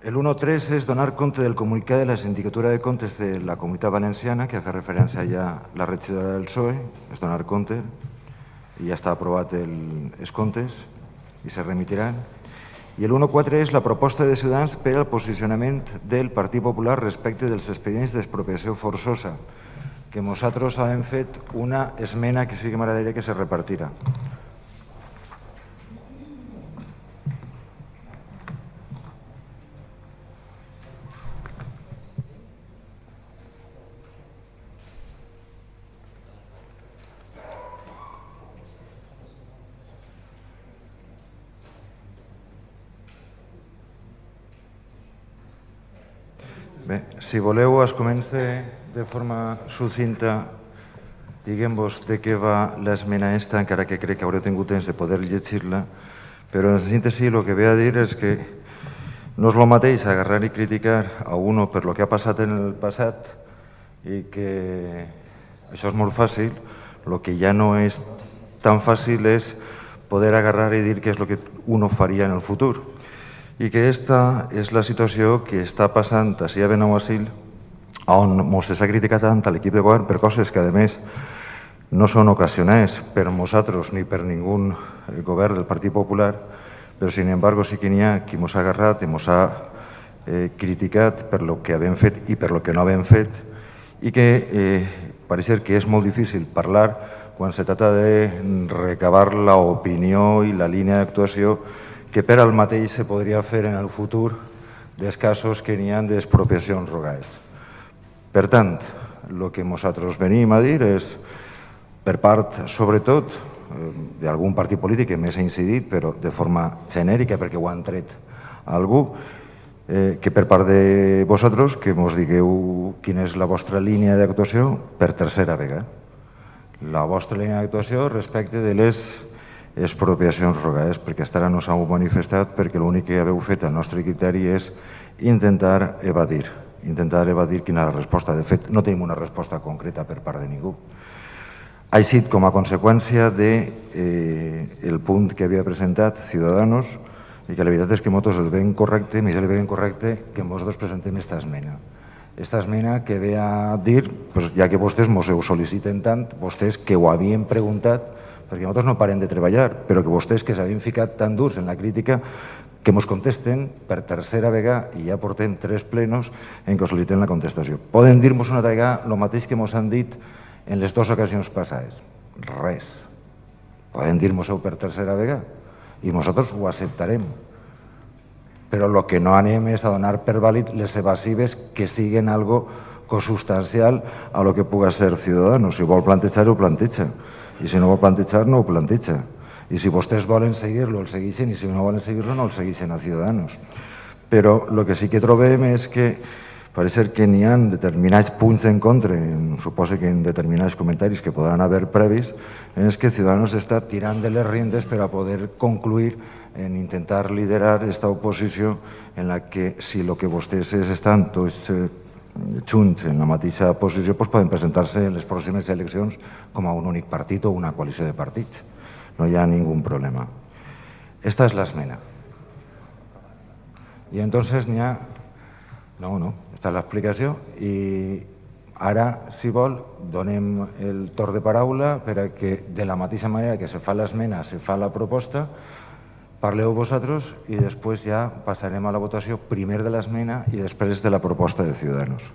El 1.3 és donar compte del comunicat de la Sindicatura de Comptes de la Comunitat Valenciana, que fa referència ja a la regidora del PSOE, és donar compte, i ja està aprovat els comptes i se remitiran. I el 1.4 és la proposta de Ciutadans per al posicionament del Partit Popular respecte dels expedients d'expropiació forçosa, que nosaltres hem fet una esmena que sí que m'agradaria que se repartira. Bé, si voleu, es comença de forma sucinta diguem-vos de què va l'esmena esta, encara que crec que haureu tingut temps de poder llegir-la, però en síntesi el que ve a dir és que no és el mateix agarrar i criticar a uno per lo que ha passat en el passat i que això és molt fàcil, el que ja no és tan fàcil és poder agarrar i dir què és el que uno faria en el futur. I que aquesta és la situació que està passant així a Benaguasil, on ens s'ha criticat tant a l'equip de govern per coses que, a més, no són ocasionades per nosaltres ni per ningú govern del Partit Popular, però, sin embargo, sí que n'hi ha qui ens ha agarrat i ens ha criticat per lo que havem fet i per lo que no havem fet, i que pareix que és molt difícil parlar quan se trata de recabar l'opinió i la línia d'actuació que per al mateix se podria fer en el futur dels casos que n'hi ha d'expropiacions rogades. Per tant, el que nosaltres venim a dir és, per part, sobretot, d'algun partit polític que més ha incidit, però de forma genèrica, perquè ho han tret algú, que per part de vosaltres, que ens digueu quina és la vostra línia d'actuació per tercera vegada. La vostra línia d'actuació respecte de les expropiacions rogades, perquè fins ara no s'heu manifestat, perquè l'únic que haveu fet al nostre criteri és intentar evadir quina és la resposta. De fet, no tenim una resposta concreta per part de ningú. Ha sigut com a conseqüència del punt que havia presentat Ciudadanos i que la veritat és que nosaltres el veiem correcte, més el veiem correcte que nosaltres presentem aquesta esmena. Esta esmena que ve a dir, ja que vostès ens ho sol·liciten tant, vostès que ho havien preguntat, perquè nosaltres no parem de treballar, però que vostès que s'havien ficat tan durs en la crítica, que ens contesten per tercera vegada, i ja portem 3 plenos en què sol·liciten la contestació. Poden dir-nos una altra vegada el mateix que ens han dit en les 2 ocasions passades. Res. Poden dir-nos-ho per tercera vegada i nosaltres ho acceptarem. Però el que no anem és a donar per vàlid les evasives que siguin algo consubstancial a lo que puga ser Ciudadanos. Si vol plantejar, ho planteja. I si no vol plantejar, no ho planteja. I si vostès volen seguir-lo, el segueixen, i si no volen seguir-lo, no el segueixen a Ciudadanos. Però el que sí que trobem és que pareix que n'hi ha determinats punts en contra, suposo que en determinats comentaris que podran haver previs, és que Ciudadanos està tirant de les riendes per a poder concluir en intentar liderar aquesta oposició en la que si el que vostès estan tots junts en la mateixa posició, poden presentar-se en les pròximes eleccions com a un únic partit o una coalició de partits. No hi ha ningú problema. Esta és l'esmena. I entonces n'hi ha... No, esta és l'explicació. I ara, si vol, donem el torn de paraula per a que, de la mateixa manera que se fa l'esmena, se fa la proposta, parleu vosaltres i després ja passarem a la votació primer de l'esmena i després de la proposta de Ciudadanos.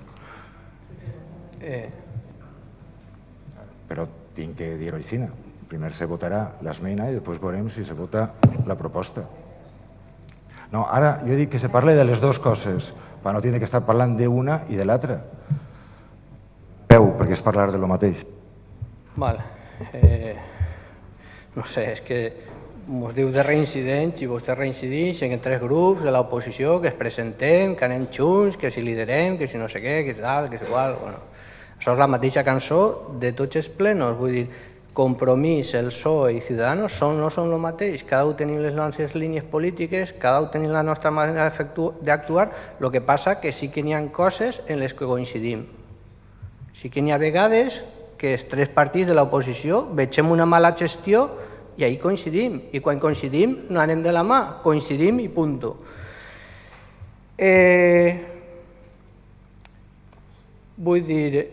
Però tinc que dir-ho així. Primer se votarà l'esmena i després veurem si se vota la proposta. No, ara jo he dit que se parla de les dues coses, per no tenir que estar parlant d'una i de l'altra. Perquè és parlar de lo mateix. No sé, és que ens diu de reincidents i vostè reincideix en 3 grups de l'oposició que es presentem, que anem junts, que si liderem, que si no sé què, que tal, que és igual. Això és la mateixa cançó de tots els plenos. Vull dir, Compromís, el PSOE i Ciudadanos no són el mateix. Cada un tenim les nostres línies polítiques, cada un tenim la nostra manera d'actuar. El que passa que sí que n'hi ha coses en les que coincidim. Sí que n'hi ha vegades que els 3 partits de l'oposició vegem una mala gestió i ahí coincidim. I quan coincidim no anem de la mà, coincidim i punt. Vull dir,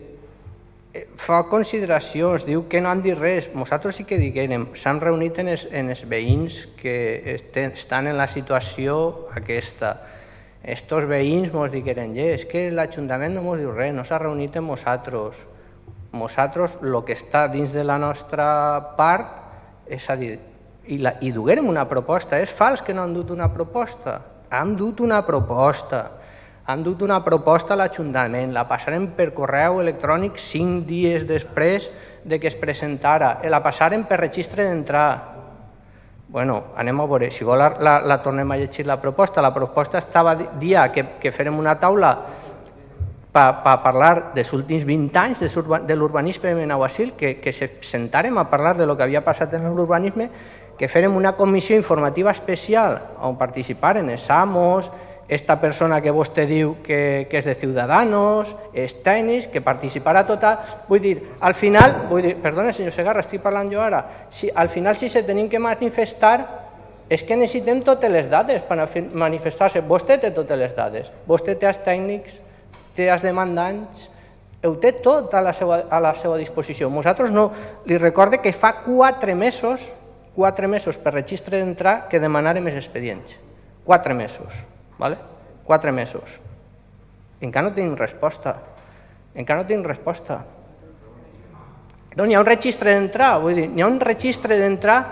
fa consideracions, diu que no han dit res. Nosaltres sí que diguem, s'han reunit en els veïns que estan en la situació aquesta. Estos veïns ens digueren, és que l'Ajuntament no ens diu res, no s'ha reunit amb nosaltres. Nosaltres, el que està dins de la nostra part, és a dir, i duguérem una proposta. És fals que no han dut una proposta. Han dut una proposta. Han dut una proposta a l'Ajuntament. La passarem per correu electrònic 5 dies després de que es presentara. La passarem per registre d'entrada. Bueno, anem a veure. Si vol la tornem a llegir la proposta. La proposta estava dia que farem una taula per parlar dels últims 20 anys de l'urbanisme de Benaguasil, que se sentàrem a parlar de lo que havia passat en l'urbanisme, que fèrem una comissió informativa especial on participaren els amos, esta persona que vostè diu que és de Ciudadanos, els tècnics, que participarà total. Vull dir, al final, perdona, senyor Segarra, estic parlant jo ara, al final si se tenim que manifestar és que necessitem totes les dades per manifestar-se. Vostè té totes les dades, vostè té els tècnics, té els demandants, ho té tot a la seva disposició. Nosaltres no. Li recorde que fa 4 mesos per registre d'entrar que demanàrem els expedients. 4 mesos. 4 mesos. Encara no tenim resposta. No, n'hi ha un registre d'entrar, vull dir, n'hi ha un registre d'entrar,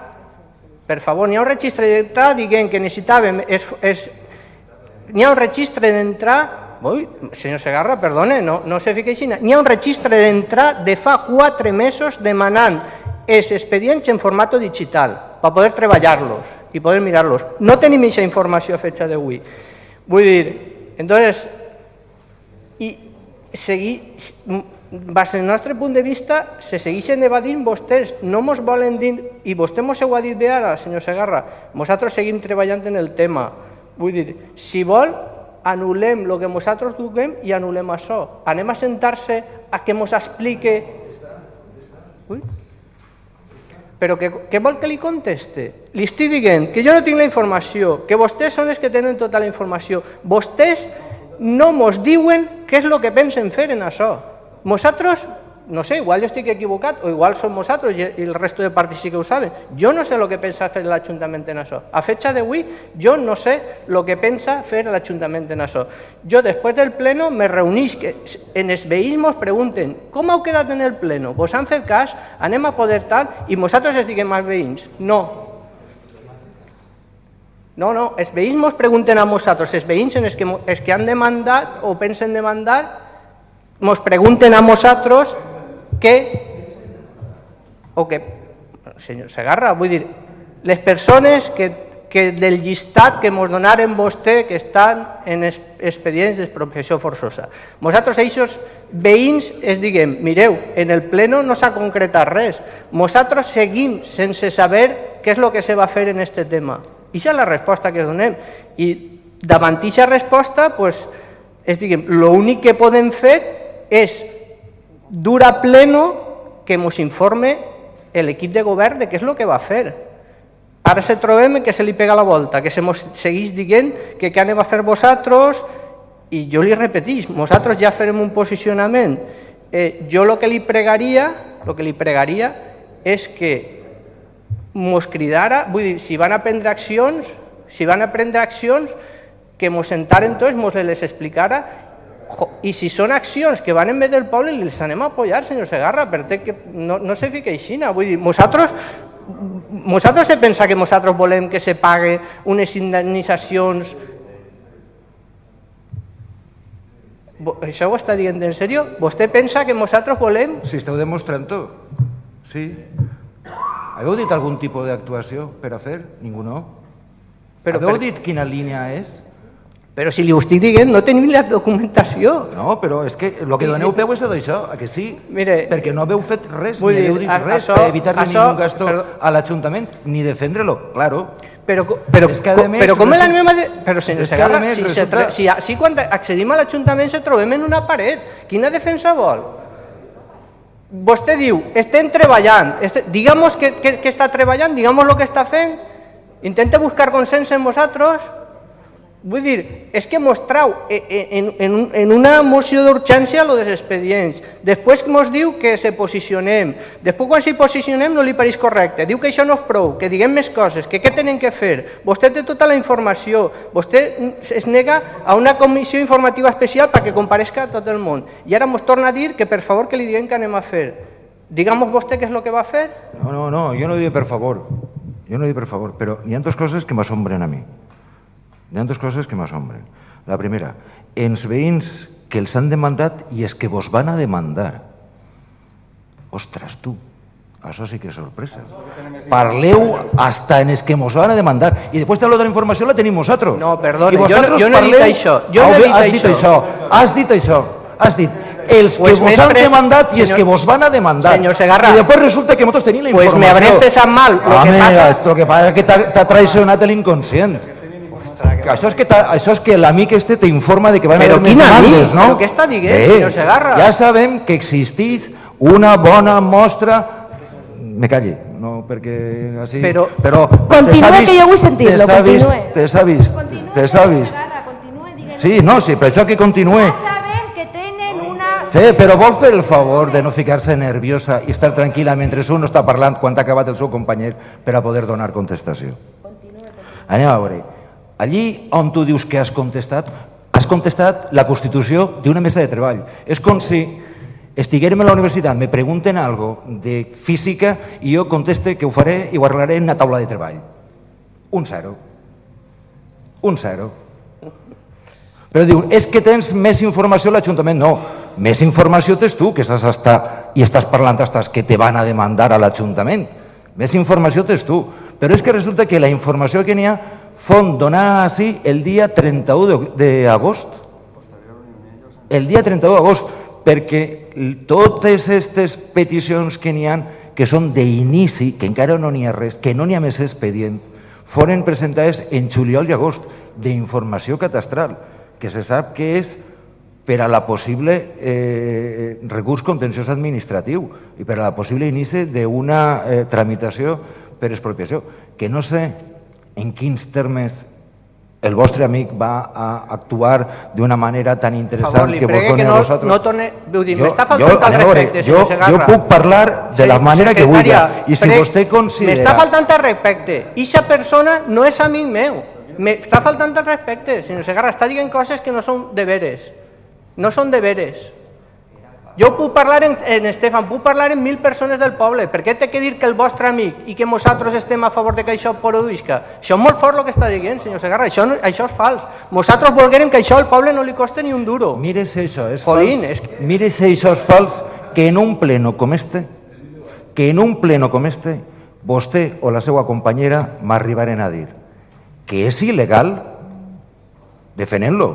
per favor, n'hi ha un registre d'entrar dient que necessitàvem, n'hi ha un registre d'entrar, senyor Segarra, perdone, no se fiqui així, n'hi ha un registre d'entrar de fa 4 mesos demanant els expedients en format digital per poder treballar-los i poder mirar-los. No tenim aquesta informació a fecha d'avui. Vull dir, entonces, des del nostre punt de vista, se segueixen evadint vostès, no ens volen dir, i vostè ens ho ha dit d'ara, senyor Segarra, nosaltres seguim treballant en el tema. Vull dir, si vol, anul·lem el que nosaltres duguem i anul·lem això. Anem a sentar-se a que ens explique... Però què vol que li conteste? Li estic dient que jo no tinc la informació, que vostès són els que tenen tota la informació. Vostès no ens diuen què és el que pensen fer en això. Nosaltres, no sé, igual jo estic equivocat, o igual som nosaltres i el resto de partits sí que ho saben. Jo no sé el que pensa fer l'Ajuntament en això. A fecha d'avui, jo no sé el que pensa fer l'Ajuntament en això. Jo, després del pleno, me reunís, en els veïns ens pregunten com heu quedat en el pleno? Vos han fet cas? Anem a poder tal? I nosaltres els diguem als veïns, no. No, els veïns ens pregunten a nosaltres, els veïns els que han demandat o pensen demandar, ens pregunten a nosaltres senyor Segarra, vull dir, les persones que del llistat que ens donaren vostè que estan en expedients d'expropiació forçosa. Nosaltres a aquests veïns els diguem, mireu, en el pleno no s'ha concretat res, nosaltres seguim sense saber què és el que se va fer en aquest tema. Aquesta és la resposta que donem. I davant d'aquesta resposta, l'únic que podem fer és dur a pleno que ens informe l'equip de govern de què és el que va fer. Ara se trobem que se li pega la volta, que se ens segueix dient que què anem a fer vosaltres, i jo li repetís, nosaltres ja farem un posicionament. Jo el que li pregaria és que ens cridara, vull dir, si van a prendre accions, que ens sentaren tots, ens les explicara. I si són accions que van en bé del poble, les anem a apoyar, senyor Segarra, perquè no se fica així. Vull dir, nosaltres se pensa que nosaltres volem que se pagui unes indemnitzacions. Això ho està dient en sèrio? Vostè pensa que nosaltres volem... Si esteu demostrant-ho, sí. Haveu dit algun tipus d'actuació per a fer? Ningú no. Haveu dit quina línia és? Però si li ho estic dient, no tenim la documentació. No, però és que el que doneu peu és d'això, que sí? Mire, perquè no haveu fet res, ni haveu dit res per evitar-li ningú gasto a l'Ajuntament, ni defendre-lo, claro. Però com l'anem a... Però senyor Segarra, si quan accedim a l'Ajuntament se trobem en una paret, quina defensa vol? Vostè diu, estem treballant, diguem que està treballant, diguem el que està fent, intenta buscar consens en vosaltres. Vull dir, és que mos trau en una moció d'urgència lo dels expedients. Després mos diu que se posicionem. Després quan s'hi posicionem no li pareix correcte. Diu que això no és prou, que diguem més coses, que què tenen que fer. Vostè té tota la informació. Vostè es nega a una comissió informativa especial perquè comparezca tot el món. I ara mos torna a dir que per favor que li diguem què anem a fer. Digamos vostè què és el que va fer? No, jo no dic per favor. Jo no dic per favor, però hi ha dues coses que m'assombren a mi. Hi ha dues coses que m'assombren. La primera, els veïns que els han demandat i els que vos van a demandar. Ostres, tu, això sí que és sorpresa. Parleu hasta en els que mos van a demandar i després tota la informació la tenim vosaltres. No, perdona, jo no he dit això. Has dit això. Has dit els que vos han demandat i els que vos van a demandar. Senyor Segarra. I després resulta que nosaltres tenim la informació. Pues me habré empezat mal. Lo que passa és que t'ha traicionat l'inconscient. Això és que l'amic este t'informa de que van haver més demandes, no? Però què està dient, senyor Segarra? Ja sabem que existeix una bona mostra... Me calli, no, perquè així... Però... Continua, que jo vull sentir-lo, continue. Te s'ha vist. Sí, no, sí, per això que continue. Ja sabem que tenen una... Sí, però vol fer el favor de no ficar-se nerviosa i estar tranquil·la mentre un no està parlant quan ha acabat el seu company per a poder donar contestació. Anem a veure. Allí on tu dius que has contestat la Constitució d'una mesa de treball. És com si estiguérem a la universitat, me pregunten algo de física i jo conteste que ho faré i ho arreglaré en una taula de treball. Un zero. Però diuen, és que tens més informació a l'Ajuntament. No, més informació tens tu, que estàs parlant hasta que te van a demandar a l'Ajuntament. Més informació tens tu. Però és que resulta que la informació que n'hi ha fon donada així el dia 31 d'agost. El dia 31 d'agost, perquè totes aquestes peticions que n'hi ha, que són d'inici, que encara no n'hi ha res, que no n'hi ha més expedient, foren presentades en juliol i agost, d'informació catastral, que se sap que és per a la possible recurs contenciós administratiu i per a la possible inici d'una tramitació per expropiació, que no sé en quins termes el vostre amic va a actuar d'una manera tan interessant que vos doni a vosaltres. No torne... M'està faltant el respecte, senyor Segarra. Jo puc parlar de la manera que vulgui. I si vostè considera... M'està faltant el respecte. Ixa persona no és amic meu. M'està faltant el respecte, senyor Segarra. Està dient coses que no són de veres. No són de veres. Jo puc parlar en Estefan, puc parlar en 1.000 persones del poble. Per què té que dir que el vostre amic i que nosaltres estem a favor de que això produïsca? Això és molt fort el que està dient, senyor Segarra. Això és fals. Nosaltres volguérem que això al poble no li costi ni un duro. Mire si això és fals. Mire si això és fals, que en un pleno com este, vostè o la seva companyera m'arribaren a dir que és il·legal defenent-lo.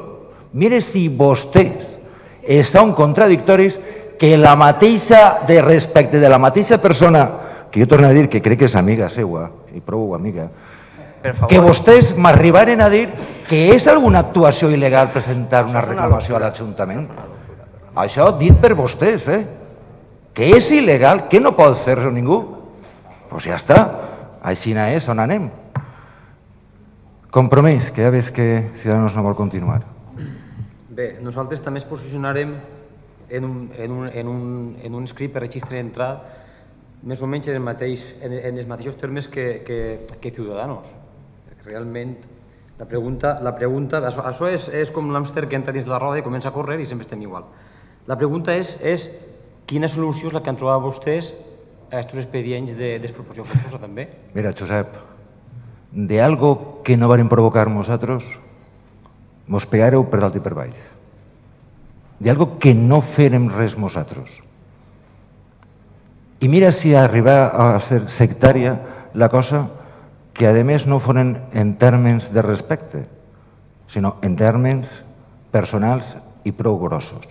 Mire si vostès estan contradictoris que la mateixa de respecte de la mateixa persona, que jo torno a dir que crec que és amiga seua, i prou amiga, que vostès m'arribaren a dir que és alguna actuació il·legal presentar una reclamació a l'Ajuntament. Això dit per vostès, que és il·legal, que no pot fer-ho ningú. Doncs ja està, així és on anem. Compromís, que ja veig que Ciudadanos no vol continuar. Bé, nosaltres també es posicionarem en un escrit per registre d'entrada més o menys en els mateixos termes que Ciudadanos. Realment, la pregunta, això és com l'hàmster que entra dins de la roda i comença a córrer i sempre estem igual. La pregunta és quina solució és la que han trobat vostès a aquests expedients de desproporció forçosa també? Mira, Josep, de algo que no varen provocar nosaltres, mos pegareu per dalt i per baix. De algo que no ferem res nosaltres. I mira si arriba a ser sectària la cosa que a més no foren en termes de respecte, sinó en termes personals i prou grossos.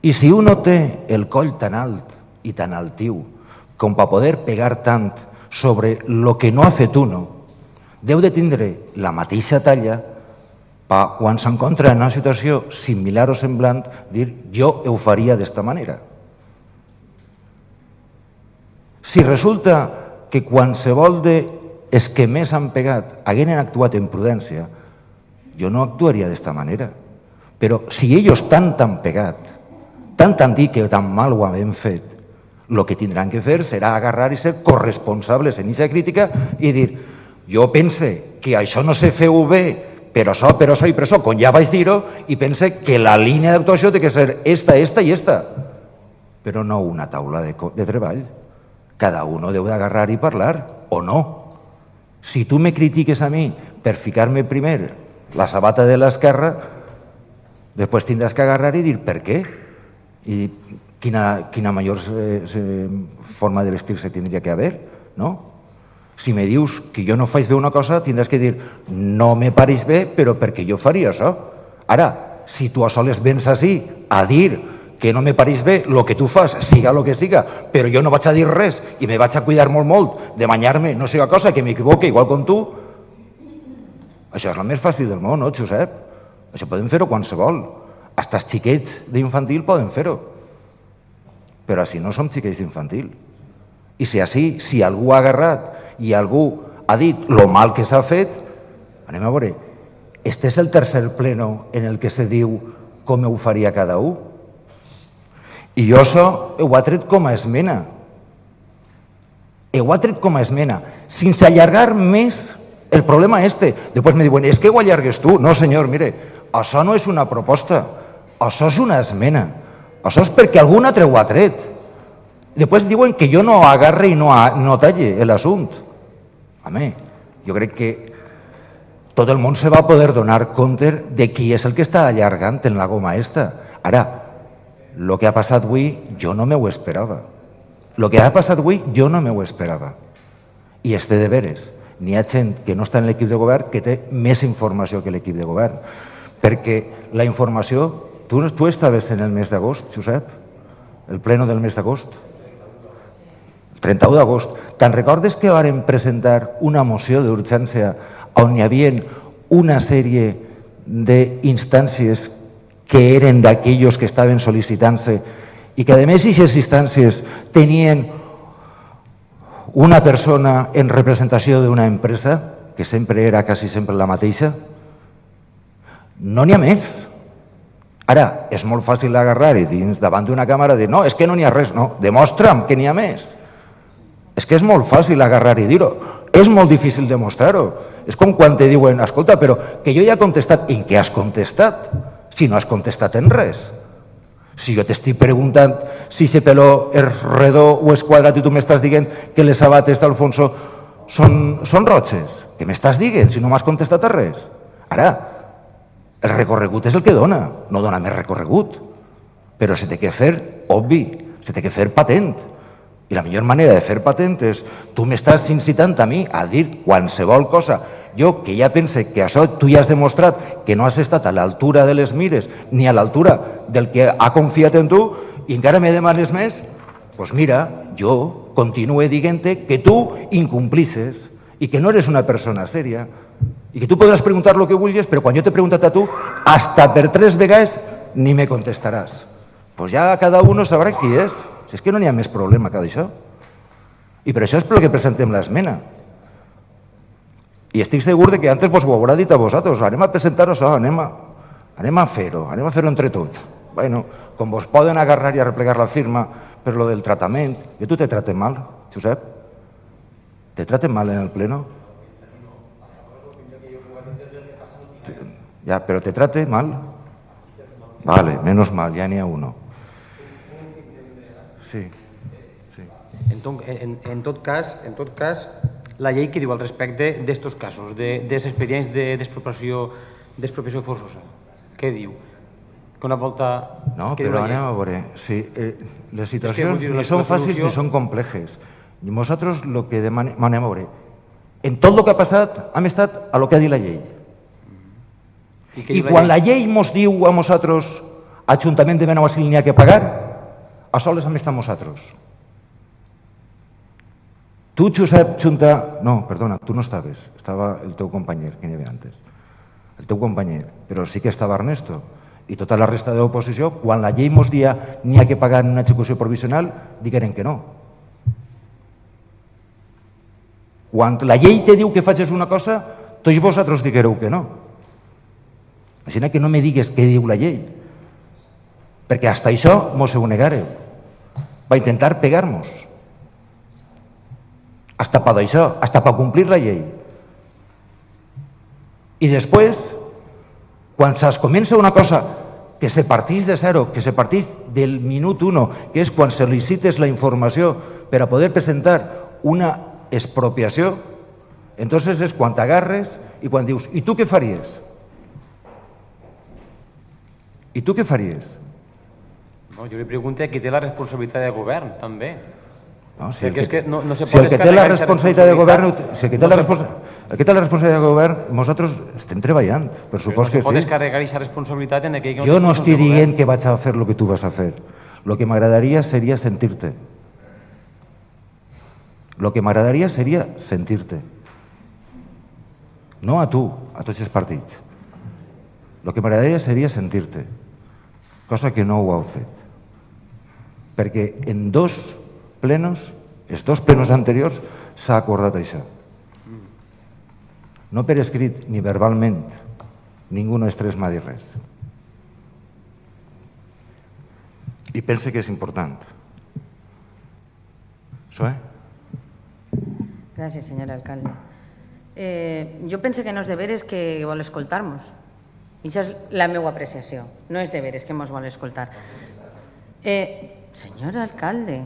I si un no té el coll tan alt i tan altiu com per poder pegar tant sobre el que no ha fet uno, deu de tindre la mateixa talla per quan s'encontra en una situació similar o semblant dir jo ho faria d'esta manera. Si resulta que qualsevol dels que més han pegat hagueren actuat en prudència, jo no actuaria d'esta manera. Però si ells tan pegat, tan dit que tan mal ho hem fet, el que tindran que fer serà agarrar i ser corresponsables en aquesta crítica i dir, jo pense que això no se feu bé, per això i per això, com ja vaig dir-ho, i pense que la línia d'actuació té que ser esta i esta. Però no una taula de treball. Cada un deu d'agarrar i parlar, o no. Si tu me critiques a mi per ficar-me primer la sabata de l'esquerra, després tindràs que agarrar i dir per què. I quina major forma de vestir-se tindria que haver, no? Si me dius que jo no faig bé una cosa, tindràs que dir no me pareix bé, però perquè jo faria això. Ara, si tu a soles vens així a dir que no me pareix bé el que tu fas, siga el que siga, però jo no vaig a dir res i me vaig a cuidar molt de banyar-me, no siga cosa que m'equivoque igual com tu, això és el més fàcil del món, no, Josep? Això podem fer-ho qualsevol. Hasta els xiquets d'infantil poden fer-ho. Però així no som xiquets d'infantil. I si així, si algú ha agarrat i algú ha dit lo mal que s'ha fet, anem a veure, este és el tercer pleno en el que se diu com ho faria cada un. I jo això ho ha tret com a esmena. Ho ha tret com a esmena, sense allargar més el problema este. Després me diuen, és que ho allargues tu. No, senyor, mire, això no és una proposta, això és una esmena. Això és perquè algun altre ho ha tret. Després diuen que jo no agarre i no talle l'assumpte. Home, jo crec que tot el món se va poder donar compte de qui és el que està allargant en la goma esta. Ara, el que ha passat avui jo no me ho esperava. El que ha passat avui jo no me ho esperava. I és de veres. N'hi ha gent que no està en l'equip de govern que té més informació que l'equip de govern. Perquè la informació... Tu estaves en el mes d'agost, Josep? El pleno del mes d'agost? 31 d'agost. Te'n recordes que vàrem presentar una moció d'urgència on hi havia una sèrie d'instàncies que eren d'aquells que estaven sol·licitant-se i que a més aquestes instàncies tenien una persona en representació d'una empresa, que sempre era quasi sempre la mateixa? No n'hi ha més. Ara, és molt fàcil agarrar i dins davant d'una càmera dir no, és que no n'hi ha res, no, demostra'm que n'hi ha més. És que és molt fàcil agarrar i dir-ho, és molt difícil demostrar-ho. És com quan te diuen, escolta, però que jo ja he contestat. En què has contestat? Si no has contestat en res. Si jo t'estic preguntant si ese pelo és redó o és quadrat i tu m'estàs dient que les sabates d'Alfonso són roges, què m'estàs dient si no m'has contestat a res? Ara, el recorregut és el que dona, no dona més recorregut. Però se té que fer obvi, se té que fer patent. I la millor manera de fer patent és tu m'estàs incitant a mi a dir qualsevol cosa. Jo, que ja pense que això tu ja has demostrat que no has estat a l'altura de les mires ni a l'altura del que ha confiat en tu i encara me demanes més, doncs mira, jo continuo dient-te que tu incomplisses i que no eres una persona sèria i que tu podràs preguntar el que vulguis, però quan jo t'he preguntat a tu, hasta per 3 vegades ni me contestaràs. Doncs ja cada un sabrà qui és. Si és que no n'hi ha més problema que d'això. I per això és per que presentem l'esmena. I estic segur que antes vos ho haurà dit a vosaltres. Anem a presentar això, anem a fer-ho entre tots. Bueno, com vos poden agarrar i arreplegar la firma per lo del tratament, jo tu te traten mal, Josep? Te traten mal en el pleno? Ja, però te trate mal? Vale, menos mal, ja n'hi ha uno. Sí, sí. En tot cas, la llei que diu al respecte d'estos casos, dels expedients d'expropiació forçosa, què diu? Que una volta... No, però anem a veure. Sí, les situacions ni són fàcils ni són complexes. I nosaltres el que demanem... Anem a veure. En tot el que ha passat hem estat a lo que ha dit la llei. I quan la llei ens diu a nosaltres Ajuntament de Benaguasil n'hi ha que pagar, a soles hem estat nosaltres. Tu, Josep, Junta... No, perdona, tu no estaves. Estava el teu company, que n'hi havia antes. El teu company, però sí que estava Ernesto. I tota la resta de l'oposició, quan la llei ens dia n'hi ha que pagar en una execució provisional, digueren que no. Quan la llei te diu que facis una cosa, tots vosaltres diguereu que no. Així que no me digues què diu la llei, perquè hasta això mos ho negareu. Va intentar pegar-nos. Hasta per això, hasta per complir la llei. I després, quan es comença una cosa que se partís de zero, que se partís del minut 1, que és quan sol·licites la informació per a poder presentar una expropiació, entonces és quan t'agarres i quan dius, i tu què faries? I tu què faries? No, jo li pregunto qui té la responsabilitat de govern, també. No, si el que té la responsabilitat de govern, el que té la responsabilitat de govern, nosaltres estem treballant, per supost que sí. No se pot descarregar aquesta responsabilitat en aquell que jo no estic dient que vaig a fer el que tu vas a fer. El que m'agradaria seria sentir-te. El que m'agradaria seria sentir-te. No a tu, a tots els partits. El que m'agradaria seria sentir-te, cosa que no ho heu fet. Perquè en els dos plenos anteriors s'ha acordat això. No per escrit ni verbalment, ningú no dels tres m'ha dit res. I pense que és important. Zoe? Gràcies, senyor alcalde. Jo penso que no és de veres que vol escoltar-nos. Això és la meva apreciació. No és de veres que ens vol escoltar. Senyor alcalde,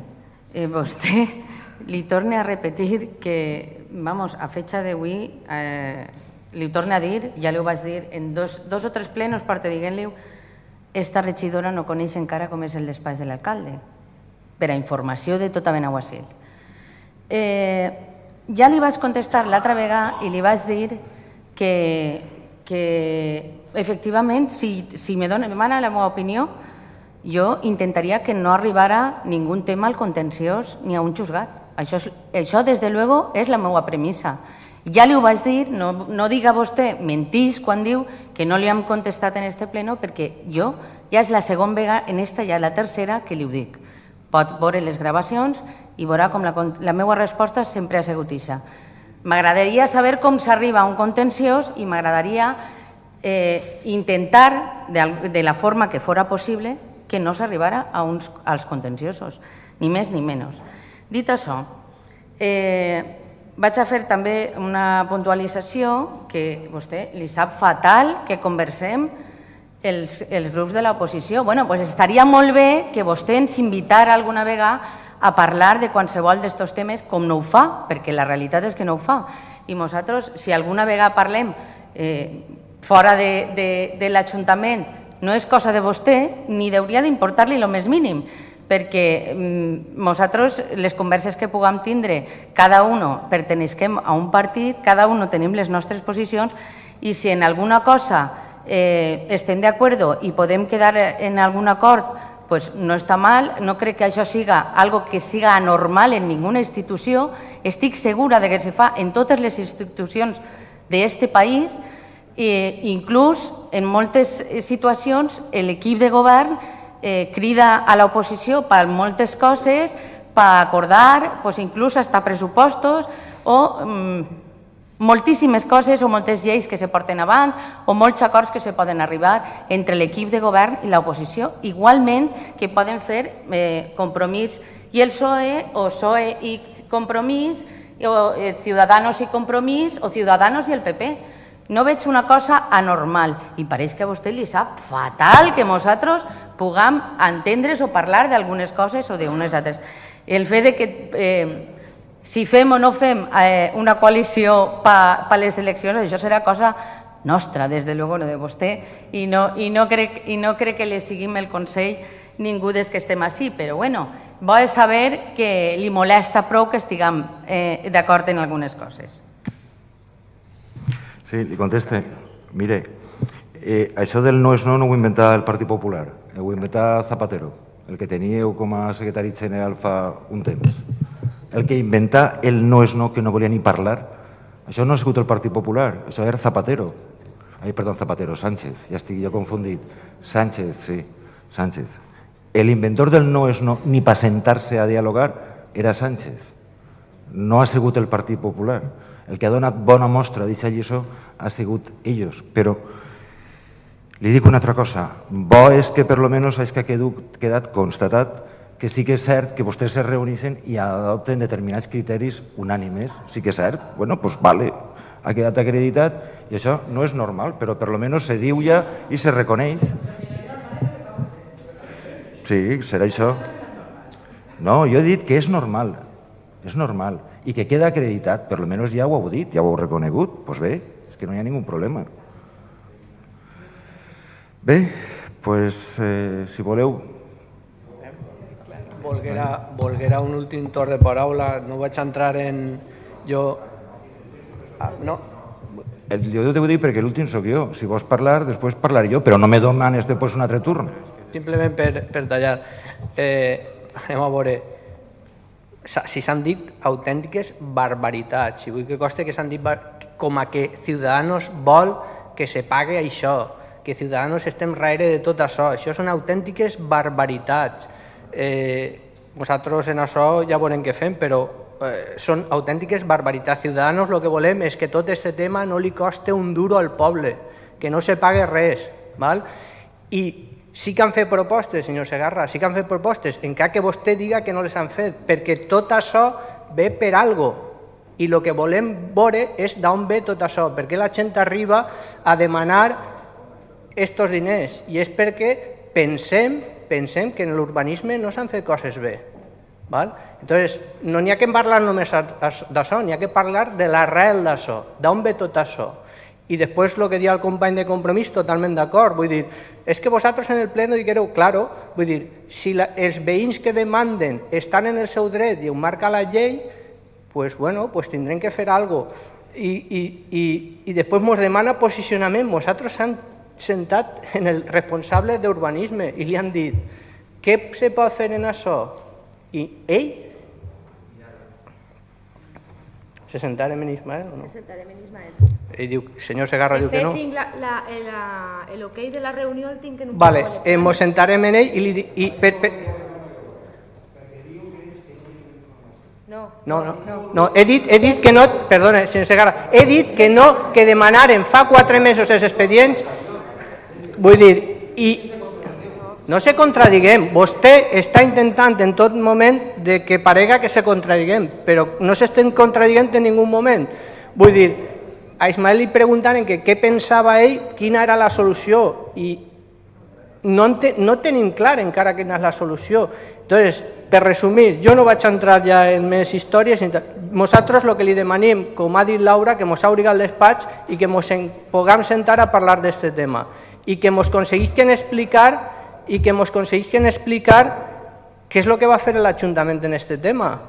vostè li torna a repetir que, vamos, a fecha d'avui, li torna a dir, ja li ho vaig dir, en dos o tres plenos, perquè diguent-li, esta regidora no coneix encara com és el despatx de l'alcalde, per a informació de tota mena guasil. Ja li vaig contestar l'altra vegada i li vaig dir que efectivament, si me demana la meva opinió, jo intentaria que no arribara ningú tema al contenciós ni a un juzgat. Això, des de luego, és la meva premissa. Ja li ho vaig dir, no diga vostè, mentís quan diu que no li hem contestat en este pleno, perquè jo ja és la segona vegada, en esta ja la tercera, que li ho dic. Pot veure les gravacions i veurà com la meva resposta sempre ha sigut això. M'agradaria saber com s'arriba a un contenciós i m'agradaria intentar, de la forma que fora possible, que no s'arribara als contenciosos, ni més ni menys. Dit això, vaig a fer també una puntualització que vostè li sap fatal que conversem els grups de l'oposició. Bé, doncs estaria molt bé que vostè ens invitara alguna vegada a parlar de qualsevol d'estos temes, com no ho fa, perquè la realitat és que no ho fa. I nosaltres, si alguna vegada parlem fora de l'Ajuntament, no és cosa de vostè, ni hauria d'importar-li el més mínim, perquè nosaltres, les converses que puguem tindre, cada un pertenesquem a un partit, cada un tenim les nostres posicions, i si en alguna cosa estem d'acord i podem quedar en algun acord, pues no està mal. No crec que això siga algo que siga anormal en ninguna institució. Estic segura de que se fa en totes les institucions d'este país. Inclús en moltes situacions l'equip de govern crida a l'oposició per moltes coses, per acordar, inclús fins a pressupostos o moltíssimes coses o moltes lleis que se porten avant o molts acords que se poden arribar entre l'equip de govern i l'oposició, igualment que poden fer Compromís i el PSOE o PSOE i Compromís o Ciudadanos i Compromís o Ciudadanos i el PP. No veig una cosa anormal i pareix que a vostè li sap fatal que nosaltres puguem entendre's o parlar d'algunes coses o d'unes altres. El fet de que si fem o no fem una coalició per les eleccions, això serà cosa nostra, des de luego, no de vostè, i no crec que li seguim el consell ningú des que estem així, però bueno, bo és saber que li molesta prou que estiguem d'acord en algunes coses. Sí, li conteste. Mire, això del no és no ho inventa el Partit Popular, ho inventa Zapatero, el que teníeu com a secretari general fa un temps. El que inventa el no és no, que no volia ni parlar, això no ha sigut el Partit Popular, això era Zapatero. Ai, perdó, Zapatero, Sánchez, ja estic jo confundit. Sánchez, sí, Sánchez. L'inventor del no és no, ni per sentar-se a dialogar, era Sánchez. No ha sigut el Partit Popular. El que ha donat bona mostra d'aquesta lliçó ha sigut ells. Però Li dic una altra cosa. Bo és que per lo menos hagi quedat constatat que sí que és cert que vostès se reuneixen i adopten determinats criteris unànimes. Sí que és cert. Bueno, doncs vale, ha quedat acreditat i això no és normal, però per lo menos se diu ja i se reconeix. Sí, serà això. No, jo he dit que és normal, i que queda acreditat, per lo menos ja ho heu dit, ja ho heu reconegut, doncs bé, és que no hi ha ningun problema. Bé, doncs, si voleu... Volguera un últim torn de paraula, no vaig entrar en... Jo... No. Jo t'ho dic perquè l'últim sóc jo, si vols parlar, després parlaré jo, però no me demanes després un altre turn. Simplement per tallar. Anem a veure, si s'han dit autèntiques barbaritats, i vull que costi que s'han dit com a que Ciudadanos vol que se pague això, que Ciudadanos estem darrere de tot això són autèntiques barbaritats. Nosaltres en això ja veurem què fem, però són autèntiques barbaritats. Ciudadanos el que volem és que tot aquest tema no li costi un duro al poble, que no se pague res, val? I sí que han fet propostes, senyor Segarra, sí que han fet propostes, encara que vostè diga que no les han fet, perquè tot això ve per algo. I el que volem veure és d'on ve tot això, perquè la gent arriba a demanar aquests diners. I és perquè pensem que en l'urbanisme no s'han fet coses bé. Entonces, no n'hi ha que parlar només d'això, n'hi ha que parlar de l'arrel d'això, d'on ve tot això. I després el que dia el company de Compromís, totalment d'acord, vull dir, és que vosaltres en el pleno diguereu, claro, vull dir, si els veïns que demanden estan en el seu dret i ho marca la llei, pues bueno, pues tindrem que fer alguna cosa. I després ens demana posicionament, nosaltres s'han sentat en el responsable d'urbanisme i li han dit, què se pot fer en això? I ell se sentarem en Ismael o no? Se sentarem en Ismael. Ell diu, senyor Segarra diu que no. De fet, tinc el ok de la reunió el tinc en un Vale, ens sentarem en ell i li dic... No, he dit que no, perdona, senyor Segarra, he dit que no, que demanaren fa 4 mesos els expedients, vull dir, i no se contradiguem, vostè està intentant en tot moment que parega que se contradiguem, però no s'estem contradiguent en ningú moment. Vull dir, a Ismael li preguntaren què pensava ell, quina era la solució, i no tenim clar encara quina és la solució. Entonces, per resumir, jo no vaig entrar ja en més històries. Nosaltres el que li demanem, com ha dit Laura, que ens obri el despatx i que ens puguem sentar a parlar d'aquest tema i que ens aconseguisquen explicar què és el que va fer l'Ajuntament en aquest tema,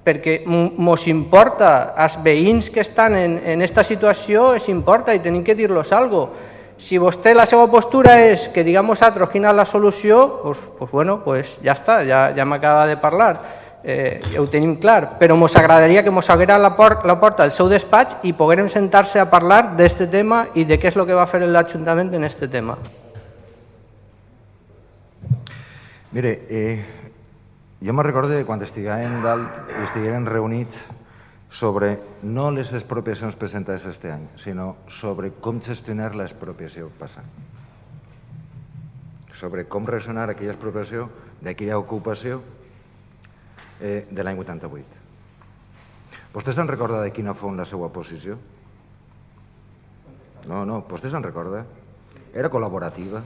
perquè ens importa, als veïns que estan en aquesta situació els importa i tenim que dir-los alguna cosa. Si vostè la seva postura és que diguem nosaltres quina és la solució, doncs ja està, ja m'acaba de parlar, ja ho tenim clar, però ens agradaria que ens obrís la porta al seu despatx i poguérem sentar-se a parlar d'aquest tema i de què és el que va fer l'Ajuntament en aquest tema. Mire, jo me'n recordo quan estiguem dalt i estiguem reunits sobre no les expropiacions presentades aquest any, sinó sobre com gestionar l'expropiació passant. Sobre com reaccionar a aquella expropiació d'aquella ocupació de l'any 88. Vostè se'n recorda de quina fou la seva posició? No, vostè se'n recorda? Era col·laborativa?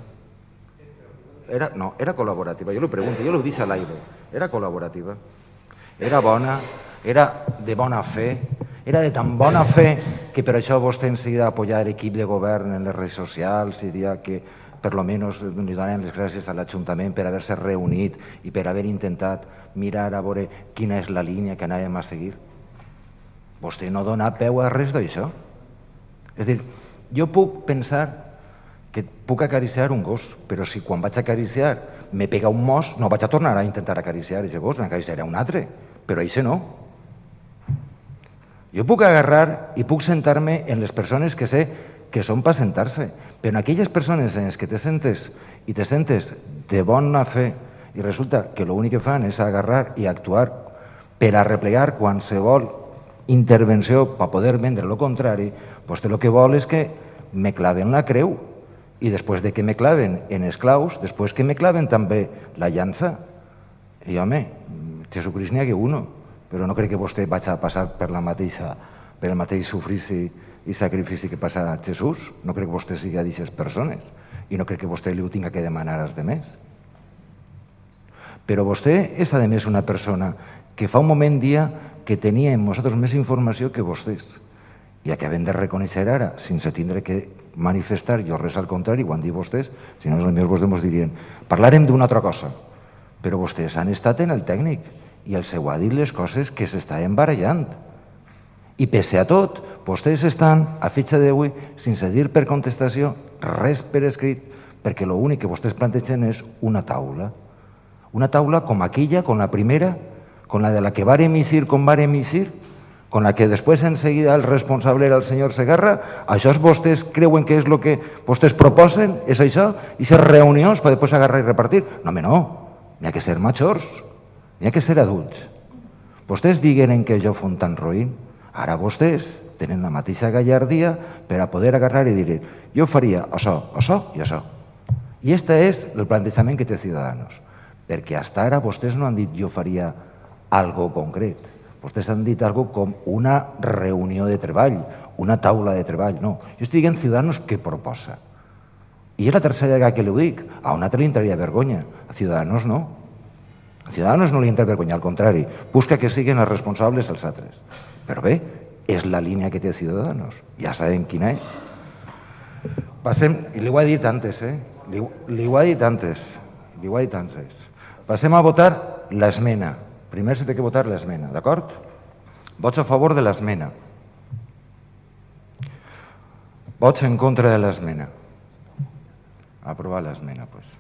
No, era col·laborativa, jo l'ho pregunto, jo l'ho dic a l'aire. Era col·laborativa? Era bona? Era de bona fe? Era de tan bona fe que per això vostè en seguida apoyar l'equip de govern en les redes socials i dir que per lo menos li donem les gràcies a l'Ajuntament per haver-se reunit i per haver intentat mirar a veure quina és la línia que anàvem a seguir? Vostè no dona peu a res d'això. És a dir, jo puc pensar que puc acariciar un gos, però si quan vaig acariciar me pega un mos, no vaig a tornar a intentar acariciar aquest gos, n'acariciaré un altre, però això no. Jo puc agarrar i puc sentar-me en les persones que sé que són per sentar-se, però en aquelles persones en les que te sentes de bona fe i resulta que l'únic que fan és agarrar i actuar per arreplegar qualsevol intervenció per poder vendre el contrari, vostè el que vol és que me claven la creu i després de que me claven en esclaus, després que me claven també la llança. I home, Jesucrist n'hi hagué uno, però no crec que vostè vaig a passar per el mateix sofrici i sacrifici que passa a Jesús. No crec que vostè sigui d'aquestes persones i no crec que vostè li ho tinga que demanar als demés. Però vostè és, a més, una persona que fa un moment dia que tenia en nosaltres més informació que vostès. I acabem de reconèixer ara, sense tindre que manifestar jo res al contrari, ho han dit vostès, si no, potser vostès ens dirien parlarem d'una altra cosa, però vostès han estat en el tècnic i el seu ha dit les coses que s'estaven barallant. I pese a tot, vostès estan a fitxa d'avui sense dir per contestació res per escrit, perquè l'únic que vostès plantegen és una taula com aquella, com la primera, com la de la que vàrem eixir com vàrem eixir, con la que després enseguida el responsable era el senyor Segarra. Això vostès creuen que és el que vostès proposen? És això? I ser reunions per després agarrar i repartir? No, home, no. N'hi ha que ser majors, n'hi ha que ser adults. Vostès digueren que jo fos tan roïn. Ara vostès tenen la mateixa gallardia per a poder agarrar i dir jo faria això, això i això. I este és el plantejament que té Ciudadanos. Perquè fins ara vostès no han dit jo faria algo concret. Vostès han dit algo com una reunió de treball, una taula de treball. No, jo estic dient Ciudadanos què proposa. I és la tercera vegada que li ho dic. A un altre li entraria vergonya, a Ciudadanos no. A Ciudadanos no li entra vergonya, al contrari, busca que siguin els responsables els altres. Però bé, és la línia que té Ciudadanos, ja sabem quina és. Passem, i li ho he dit antes, li ho he dit antes, passem a votar l'esmena. Primer s'ha de votar l'esmena, d'acord? Vots a favor de l'esmena. Vots en contra de l'esmena. Aprovar l'esmena, doncs.